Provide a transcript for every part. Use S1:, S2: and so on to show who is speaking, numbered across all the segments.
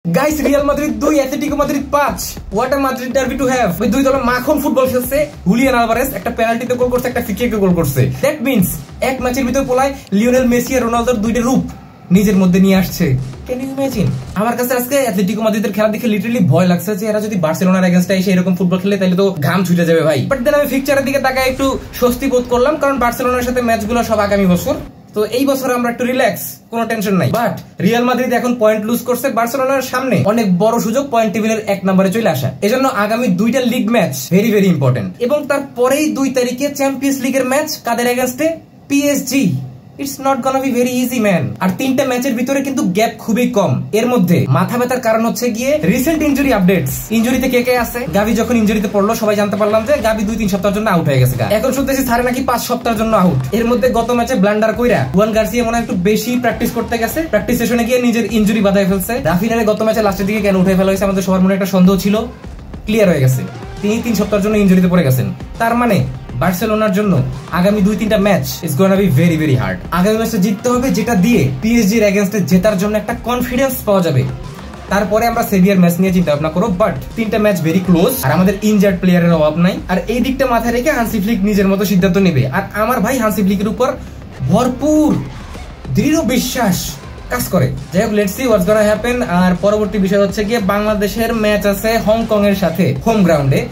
S1: Guys Real Madrid 2 Atletico Madrid 5 what a Madrid derby to have. ওই দুই দলের মাখন ফুটবল খেলছে। হুলিয়ান আলভারেজ একটা পেনাল্টিতে গোল করছে, একটা ফ্রি কিকে গোল করছে। দ্যাট মিন্স এক ম্যাচের ভিতর পোলায় লিওনেল মেসি আর রোনালদোর দুইটা রূপ নিজের মধ্যে নিয়ে আসছে। Can you imagine? আমার কাছে আজকে অ্যাটলেটিকো মাদ্রিদের খেলা দেখে লিটারালি ভয় লাগছে যে এরা যদি বার্সেলোনার এগেইনস্টে এসে এরকম ফুটবল খেলে তাহলে তো ঘাম ছুটে যাবে ভাই। বাট দেন আমি ফিকচারের দিকে তাকায় একটু স্বস্তি বোধ করলাম, কারণ বার্সেলোনার সাথে ম্যাচগুলো সব আগামী বছর, তো এই বছর আমরা একটু রিল্যাক্স, কোনো টেনশন নাই। বাট রিয়াল মাদ্রিদ এখন পয়েন্ট লুজ করছে, বার্সেলোনার সামনে অনেক বড় সুযোগ পয়েন্ট টেবিলের 1 নম্বরে চলে আসা। এজন্য আগামী দুইটা league match very very important, এবং তারপরেই 2 তারিখে চ্যাম্পিয়ন্স লিগের ম্যাচ কাদের এগেইনস্টে? PSG. It's not gonna be very easy man. আর 3টা ম্যাচের ভিতরে কিন্তু গ্যাপ খুবই কম। এর মধ্যে মাথা ব্যথার কারণ হচ্ছে গিয়ে রিসেন্ট ইনজুরি আপডেটস। ইনজুরিতে কে কে আছে? গাভি যখন ইনজুরিতে পড়লো সবাই জানতে পারলাম যে গাভি 2-3 সপ্তাহের জন্য আউট হয়ে গেছে। এখন শুনতেছি সারে নাকি 5 সপ্তাহের জন্য আউট। এর মধ্যে গত ম্যাচে ব্লান্ডার কইরা হুয়ান গার্সিয়া মনে হয় একটু বেশি প্র্যাকটিস করতে গেছে, প্র্যাকটিস সেশনে গিয়ে নিজের ইনজুরি বাধায় ফেলছে। রাফিনারে গত ম্যাচে লাস্টের দিকে কেন উঠে ফেলা হয়েছে আমাদের সবার মনে একটা সন্দেহ ছিল, ক্লিয়ার হয়ে গেছে। তিনি 3 সপ্তাহের জন্য ইনজুরিতে পড়ে গেছেন। তার মানে বার্সেলোনার জন্য আগামী 2-3টা match is gonna be very very hard. আগামী ম্যাচটা জিততে হবে, যেটা দিয়ে পিএসজি এর এগেইনস্টে জেতার জন্য একটা কনফিডেন্স পাওয়া যাবে। তারপরে আমরা সেভিয়ার ম্যাচ নিয়ে চিন্তা ভাবনা করব। বাট 3টা ম্যাচ ভেরি ক্লোজ, আর আমাদের ইনজার্ড প্লেয়ারের অভাব নাই। আর এই দিকটা মাথায় রেখে হান্সি ফ্লিক নিজের মতো সিদ্ধান্ত নেবে। আর আমার ভাই হান্সি ফ্লিকের উপর ভরপুর দৃঢ় বিশ্বাস কাজ করে। যাই হোক, let's see what's gonna happen. আর পরবর্তী বিষয় হচ্ছে গিয়ে বাংলাদেশের ম্যাচ আছে হংকং এর সাথে হোম গ্রাউন্ডে।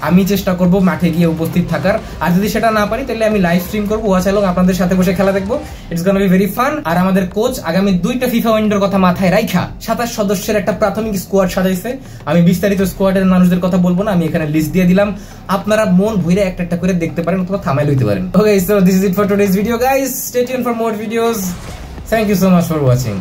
S1: আমি চেষ্টা করব মাঠে গিয়ে উপস্থিত থাকার, আর যদি সেটা না পারি তাহলে আমি লাইভ স্ট্রিম করবো, ওয়াচ এবং আপনাদের সাথে বসে খেলা দেখবো। It's gonna be very fun. আর আমাদের কোচ আগামী 2টা ফিফা উইন্ডোর কথা মাথায় রাখা 27 সদস্যের একটা প্রাথমিক স্কোয়াড সাজাইছে। আমি বিস্তারিত স্কোয়াডের মানুষদের কথা বলবো না, আমি এখানে লিস্ট দিয়ে দিলাম, আপনারা মন ভইরে একটা একটা করে দেখতে পারেন অথবা থামাই লইতে পারেন। Okay, so this is it for today's video guys. Stay tune for more videos. Thank you so much for watching.